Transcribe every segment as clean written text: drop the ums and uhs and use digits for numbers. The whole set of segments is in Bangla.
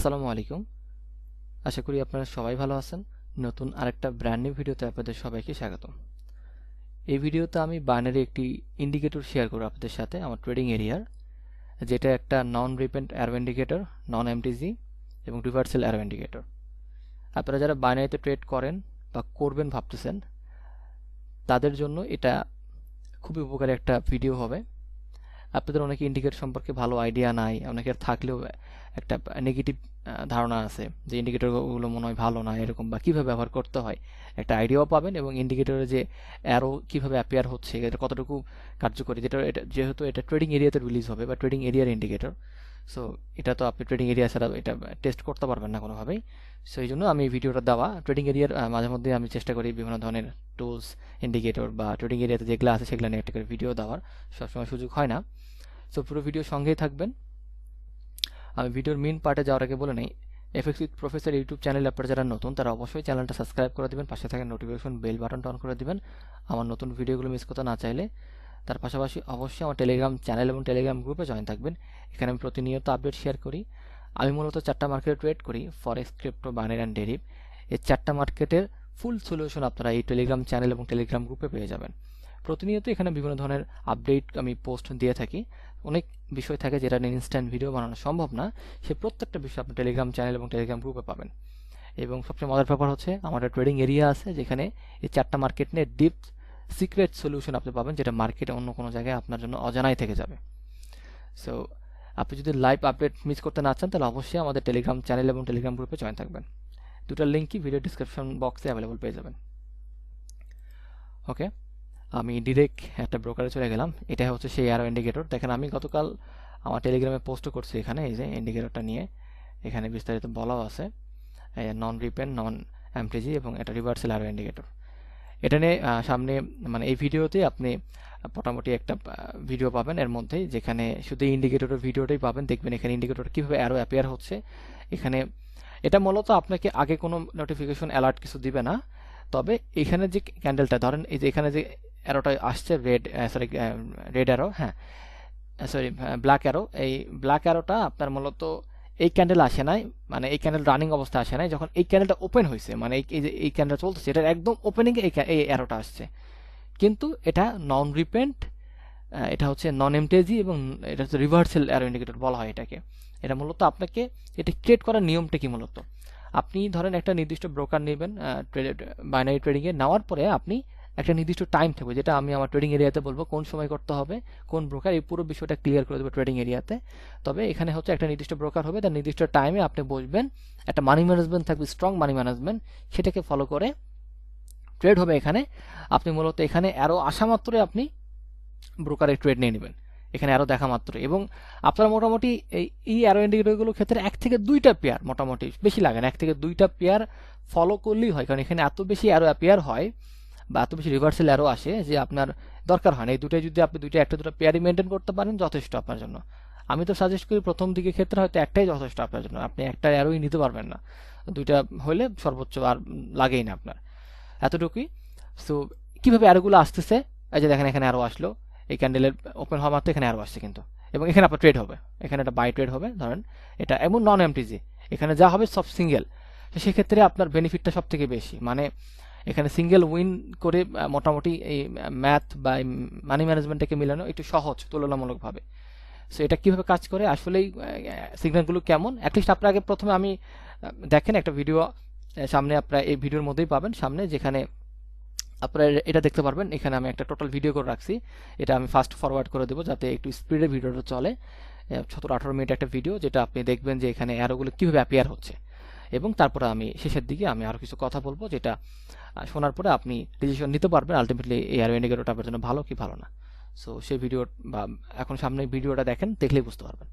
আসসালামু আলাইকুম। আশা করি আপনারা সবাই ভালো আছেন। নতুন আরেকটা ব্র্যান্ড নিউ ভিডিওতে আপনাদের সবাইকে স্বাগতম। এই ভিডিওতে আমি বাইনারি একটি ইন্ডিকেটর শেয়ার করব আপনাদের সাথে আমার ট্রেডিং এরিয়ার, যেটা একটা নন রিপেন্ট অ্যারো ইন্ডিকেটর, নন এমটিজি এবং রিভার্সাল অ্যারো ইন্ডিকেটর। আপনারা যারা বাইনারিতে ট্রেড করেন বা করবেন ভাবতেছেন, তাদের জন্য এটা খুবই উপকারী একটা ভিডিও হবে। আপনাদের অনেকে ইন্ডিকেটর সম্পর্কে ভালো আইডিয়া নাই, অনেকের থাকলেও একটা নেগেটিভ ধারণা আছে যে ইন্ডিকেটরগুলো মনে হয় ভালো না এরকম, বা কীভাবে ব্যবহার করতে হয় একটা আইডিয়াও পাবেন, এবং ইন্ডিকেটরে যে অ্যারো কীভাবে অ্যাপিয়ার হচ্ছে এটা কতটুকু কার্যকরী, যেহেতু এটা ট্রেডিং এরিয়াতে রিলিজ হবে বা ট্রেডিং এরিয়ার ইন্ডিকেটর, সো এটা তো আপনি ট্রেডিং এরিয়া ছাড়া এটা টেস্ট করতে পারবেন না কোনোভাবেই। সো এই জন্য আমি এই ভিডিওটা দেওয়া। ট্রেডিং এরিয়ার মাঝে মধ্যে আমি চেষ্টা করি বিভিন্ন ধরনের টুলস, ইন্ডিকেটর বা ট্রেডিং এরিয়াতে যেগুলো আছে সেগুলো নিয়ে একটা করে ভিডিও দেওয়ার, সবসময় সুযোগ হয় না। সো পুরো ভিডিও সঙ্গেই থাকবেন। আমি ভিডিওর মেইন পার্টে যাওয়ার আগে বলে নেই, এফএক্স উইথ প্রফেসর ইউটিউব চ্যানেলে আপনারা যারা নতুন তারা অবশ্যই চ্যানেলটা সাবস্ক্রাইব করে দিবেন, পাশে থাকা নোটিফিকেশন বেল বাটনটা অন করে দিবেন আমার নতুন ভিডিওগুলো মিস করতে না চাইলে। তার পাশাপাশি অবশ্যই আমার টেলিগ্রাম চ্যানেল এবং টেলিগ্রাম গ্রুপে জয়েন থাকবেন। এখানে আমি প্রতিনিয়ত আপডেট শেয়ার করি। আমি মূলত 4টা মার্কেটে ট্রেড করি, ফরেক্স, ক্রিপ্টো, বাইনারি অ্যান্ড ডেরিভ। এই 4টা মার্কেটের ফুল সলিউশন আপনারা এই টেলিগ্রাম চ্যানেল এবং টেলিগ্রাম গ্রুপে পেয়ে যাবেন। প্রতিনিয়ত এখানে বিভিন্ন ধরনের আপডেট আমি পোস্ট দিয়ে থাকি। অনেক বিষয় থাকে যেটা নিয়ে ইনস্ট্যান্ট ভিডিও বানানো সম্ভব না, সে প্রত্যেকটা বিষয় আপনি টেলিগ্রাম চ্যানেল এবং টেলিগ্রাম গ্রুপে পাবেন। এবং সবচেয়ে মজার ব্যাপার হচ্ছে আমাদের ট্রেডিং এরিয়া আছে, যেখানে এই 4টা মার্কেট নিয়ে ডিপ সিক্রেট সলিউশন আপনি পাবেন, যেটা মার্কেটে অন্য কোনো জায়গায় আপনার জন্য অজানাই থেকে যাবে। সো আপনি যদি লাইভ আপডেট মিস করতে না চান তাহলে অবশ্যই আমাদের টেলিগ্রাম চ্যানেল এবং টেলিগ্রাম গ্রুপে জয়েন থাকবেন। দুটার লিঙ্কই ভিডিও ডিসক্রিপশন বক্সে অ্যাভেলেবল পেয়ে যাবেন। ওকে, আমি ডিরেক্ট একটা ব্রোকারে চলে গেলাম। এটা হচ্ছে সেই অ্যারো ইন্ডিকেটর। দেখেন আমি গতকাল আমার টেলিগ্রামে পোস্ট করছি, এখানে এই যে ইন্ডিকেটরটা নিয়ে এখানে বিস্তারিত বলাও আছে, নন রিপেন, নন এমটিজি এবং এটা রিভার্সাল অ্যারো ইন্ডিকেটর। এটা নিয়ে সামনে মানে এই ভিডিওতে আপনি মোটামুটি একটা ভিডিও পাবেন এর মধ্যেই, যেখানে শুধু ইন্ডিকেটরের ভিডিওটাই পাবেন। দেখবেন এখানে ইন্ডিকেটর কীভাবে অ্যারো অ্যাপিয়ার হচ্ছে। এখানে এটা মূলত আপনাকে আগে কোনো নোটিফিকেশন অ্যালার্ট কিছু দিবে না, তবে এখানে যে ক্যান্ডেলটা ধরেন, এই যে এখানে যে অ্যারোটা আসছে রেড অ্যারো, হ্যাঁ সরি ব্ল্যাক অ্যারো, এই ব্ল্যাক অ্যারোটা আপনার মূলত এই ক্যান্ডেল আসে নাই, মানে এই ক্যান্ডেল রানিং অবস্থা আসে নাই, যখন এই ক্যান্ডেলটা ওপেন হয়েছে, মানে এই যে এই ক্যান্ডেল চলতেছে এটার একদম ওপেনিংয়ে এই অ্যারোটা আসছে। কিন্তু এটা নন রিপেন্ট, এটা হচ্ছে নন এমটিজি এবং এটা হচ্ছে রিভার্সাল অ্যারো ইন্ডিকেটর বলা হয় এটাকে। এটা মূলত আপনাকে এটা ক্রিয়েট করার নিয়মটা কি, মূলত আপনি ধরেন একটা নির্দিষ্ট ব্রোকার নেবেন বাইনারি ট্রেডিংয়ে, নেওয়ার পরে আপনি একটা নির্দিষ্ট টাইম থাকবে, যেটা আমি আমার ট্রেডিং এরিয়াতে বলবো কোন সময় করতে হবে, কোন ব্রোকার, এই পুরো বিষয়টা ক্লিয়ার করে দেবো ট্রেডিং এরিয়াতে। তবে এখানে হচ্ছে একটা নির্দিষ্ট ব্রোকার হবে, তার নির্দিষ্ট টাইমে আপনি বসবেন, একটা মানি ম্যানেজমেন্ট থাকবে, স্ট্রং মানি ম্যানেজমেন্ট, সেটাকে ফলো করে ট্রেড হবে। এখানে আপনি মূলত এখানে অ্যারো আসা মাত্রই আপনি ব্রোকারের ট্রেড নিয়ে নেবেন, এখানে অ্যারো দেখা মাত্র। এবং আপনার মোটামুটি এই অ্যারো ইন্ডিকেটরগুলোর ক্ষেত্রে 1 থেকে 2টা পেয়ার, মোটামুটি বেশি লাগে না, 1 থেকে 2টা পেয়ার ফলো করলেই হয়, কারণ এখানে এত বেশি অ্যারো অ্যাপিয়ার হয় বা এত বেশি রিভার্সাল অ্যারো আসে যে আপনার দরকার হয় না। এই দুটাই যদি আপনি একটা দুটো পেয়ারই মেনটেন করতে পারেন যথেষ্ট আপনার জন্য। আমি তো সাজেস্ট করি প্রথম দিকের ক্ষেত্রে হয়তো একটাই যথেষ্ট আপনার জন্য, আপনি একটা অ্যারোই নিতে পারবেন না, 2টা হলে সর্বোচ্চ আর লাগেই না আপনার, এতটুকুই। সো কীভাবে অ্যারোগুলো আসতেছে, এই যে দেখেন এখানে অ্যারো আসলো, এই ক্যান্ডেলের ওপেন হওয়া মাত্র এখানে অ্যারো আসছে কিন্তু, এবং এখানে আপনার ট্রেড হবে, এখানে একটা বাই ট্রেড হবে ধরেন এটা, এমন নন এমটিজি, এখানে যা হবে সব সিঙ্গেল। সেক্ষেত্রে আপনার বেনিফিটটা সব থেকে বেশি, মানে এখানে সিঙ্গেল উইন করে মোটামুটি এই ম্যাথ বা মানি ম্যানেজমেন্টটাকে মিলানো একটু সহজ তুলনামূলকভাবে। সো এটা কীভাবে কাজ করে, আসলেই সিগন্যালগুলো কেমন, অ্যাটলিস্ট আপনার আগে প্রথমে আমি দেখেন একটা ভিডিও সামনে, আপনারা এই ভিডিওর মধ্যেই পাবেন সামনে, যেখানে আপনারা এটা দেখতে পারবেন। এখানে আমি একটা টোটাল ভিডিও করে রাখছি, এটা আমি ফাস্ট ফরওয়ার্ড করে দেবো যাতে একটু স্পিডে ভিডিওটা চলে, 17-18 মিনিট একটা ভিডিও, যেটা আপনি দেখবেন যে এখানে অ্যারোগুলো কীভাবে অ্যাপিয়ার হচ্ছে। এবং তারপরে আমি শেষের দিকে আমি আরও কিছু কথা বলবো, যেটা শোনার পরে আপনি ডিসিশন নিতে পারবেন আলটিমেটলি এই অ্যারো ইন্ডিকেটরটা আপনার জন্য ভালো কি ভালো না। সো সেই ভিডিও বা এখন সামনে ভিডিওটা দেখেন, দেখলেই বুঝতে পারবেন।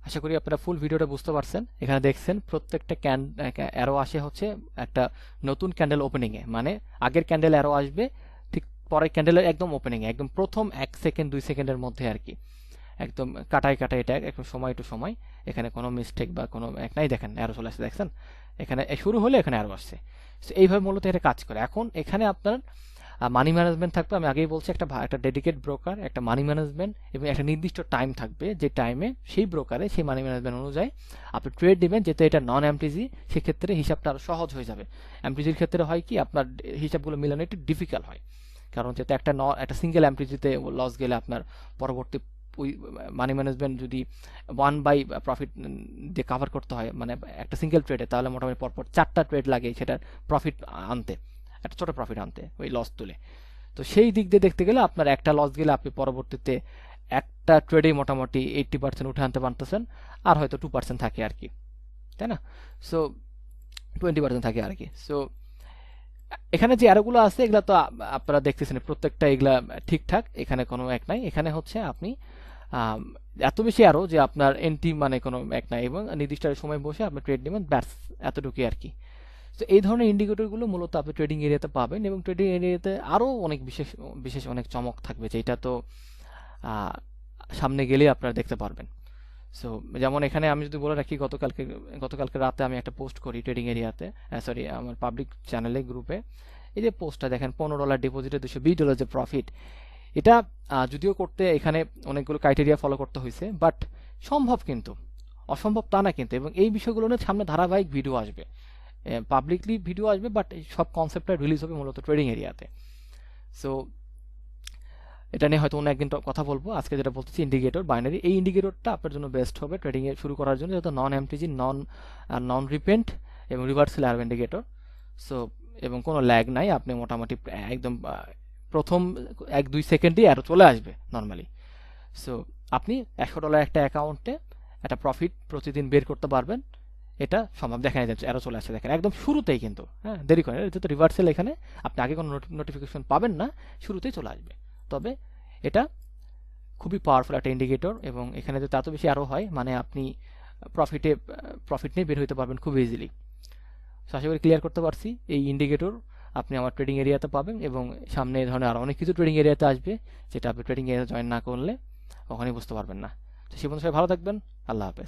আশা করি আপনারা ফুল ভিডিওটা বুঝতে পারছেন। এখানে দেখছেন প্রত্যেকটা অ্যারো আসে হচ্ছে একটা নতুন ক্যান্ডেল ওপেনিংয়ে, মানে আগের ক্যান্ডেল অ্যারো আসবে ঠিক পরের ক্যান্ডেলের একদম ওপেনিংয়ে, একদম প্রথম 1 সেকেন্ড 2 সেকেন্ডের মধ্যে আর কি, একদম কাটায় কাটায় এটা একদম সময় টু সময়। এখানে কোনো মিস্টেক বা কোনো এক নাই, দেখেন অ্যারো চলে আসছে, দেখছেন এখানে শুরু হলে এখানে অ্যারো আসছে। সো এইভাবে মূলত এটা কাজ করে। এখন এখানে আপনার মানি ম্যানেজমেন্ট থাকবে, আমি আগেই বলছি একটা ডেডিকেট ব্রোকার, একটা মানি ম্যানেজমেন্ট এবং একটা নির্দিষ্ট টাইম থাকবে, যে টাইমে সেই ব্রোকারে সেই মানি ম্যানেজমেন্ট অনুযায়ী আপনি ট্রেড দিবেন, যেতে এটা নন এমটিজি, সেক্ষেত্রে হিসাবটা আরও সহজ হয়ে যাবে। এমটিজির ক্ষেত্রে হয় কি আপনার হিসাবগুলো মিলানো একটু ডিফিকাল্ট হয়, কারণ যেহেতু একটা সিঙ্গেল এমটিজিতে লস গেলে আপনার পরবর্তী ওই মানি ম্যানেজমেন্ট যদি 1/, প্রফিট দিয়ে কাভার করতে হয়, মানে একটা সিঙ্গেল ট্রেডে, তাহলে মোটামুটি পরপর 4টা ট্রেড লাগে সেটার প্রফিট আনতে, একটা ছোট প্রফিট আনতে, ওই লস তুলে। তো সেই দিক দিয়ে দেখতে গেলে আপনার একটা লস গেলে আপনি পরবর্তীতে একটা ট্রেডেই মোটামুটি 80% উঠে আনতে পারতেছেন, আর হয়তো 2% থাকে আর কি, তাই না? সো 20% থাকে আর কি। সো এখানে যে অ্যারোগুলো আছে এগুলা তো আপনারা দেখতেছেন প্রত্যেকটা, এগুলা ঠিকঠাক, এখানে কোনো এক নাই। এখানে হচ্ছে আপনি এত বেশি অ্যারো যে আপনার এন্ট্রি মানে কোনো এক নাই, এবং নির্দিষ্ট সময় বসে আপনি ট্রেড নেবেন, ব্যাস এতটুকুই আর কি। তো এই ধরনের ইন্ডিকেটরগুলো মূলত আপনি ট্রেডিং এরিয়াতে পাবেন, এবং ট্রেডিং এরিয়াতে আরও অনেক বিশেষ বিশেষ অনেক চমক থাকবে, যেটা তো সামনে গেলেই আপনারা দেখতে পারবেন। সো যেমন এখানে আমি যদি বলে রাখি, গতকালকে রাতে আমি একটা পোস্ট করি ট্রেডিং এরিয়াতে, সরি আমার পাবলিক চ্যানেলে, গ্রুপে। এই যে পোস্টটা দেখেন, $15 ডিপোজিটে $220 যে প্রফিট, এটা যদিও করতে এখানে অনেকগুলো ক্রাইটেরিয়া ফলো করতে হয়েছে, বাট সম্ভব, কিন্তু অসম্ভব তা না কিন্তু। এবং এই বিষয়গুলো নিয়ে সামনে ধারাবাহিক ভিডিও আসবে, পাবলিকলি ভিডিও আসবে, বাট সব কনসেপ্টটা রিলিজ হবে মূলত ট্রেডিং এরিয়াতে। সো এটা নিয়ে হয়তো অন্য একদিন কথা বলবো। আজকে যেটা বলতেছি ইন্ডিকেটর বাইনারি, এই ইন্ডিকেটরটা আপনার জন্য বেস্ট হবে ট্রেডিং এ শুরু করার জন্য, যেহেতু নন এমটিজি, নন রিপেন্ট এবং রিভার্সাল অ্যারো ইন্ডিকেটর। সো এবং কোনো ল্যাগ নাই, আপনি মোটামুটি একদম প্রথম 1-2 সেকেন্ডেই অ্যারো চলে আসবে নর্মালি। সো আপনি $100 একটা অ্যাকাউন্টে একটা প্রফিট প্রতিদিন বের করতে পারবেন, এটা সম্ভব। দেখেন যাচ্ছে অ্যারো চলে আসছে, দেখেন একদম শুরুতেই, কিন্তু হ্যাঁ দেরি করেন, যেহেতু রিভার্সাল, এখানে আপনি আগে কোনো নোটিফিকেশন পাবেন না, শুরুতেই চলে আসবে। তবে এটা খুবই পাওয়ারফুল একটা ইন্ডিকেটর, এবং এখানে যদি এত বেশি আরও হয়, মানে আপনি প্রফিট নিয়ে বের হতে পারবেন খুব ইজিলি। সো আশা করি ক্লিয়ার করতে পারছি। এই ইন্ডিকেটর আপনি আমার ট্রেডিং এরিয়াতে পাবেন, এবং সামনে এই ধরনের আরও অনেক কিছু ট্রেডিং এরিয়াতে আসবে, যেটা আপনি ট্রেডিং এরিয়া জয়েন না করলে কখনোই বুঝতে পারবেন না। তো সে বন্ধু সবাই ভালো থাকবেন, আল্লাহ হাফেজ।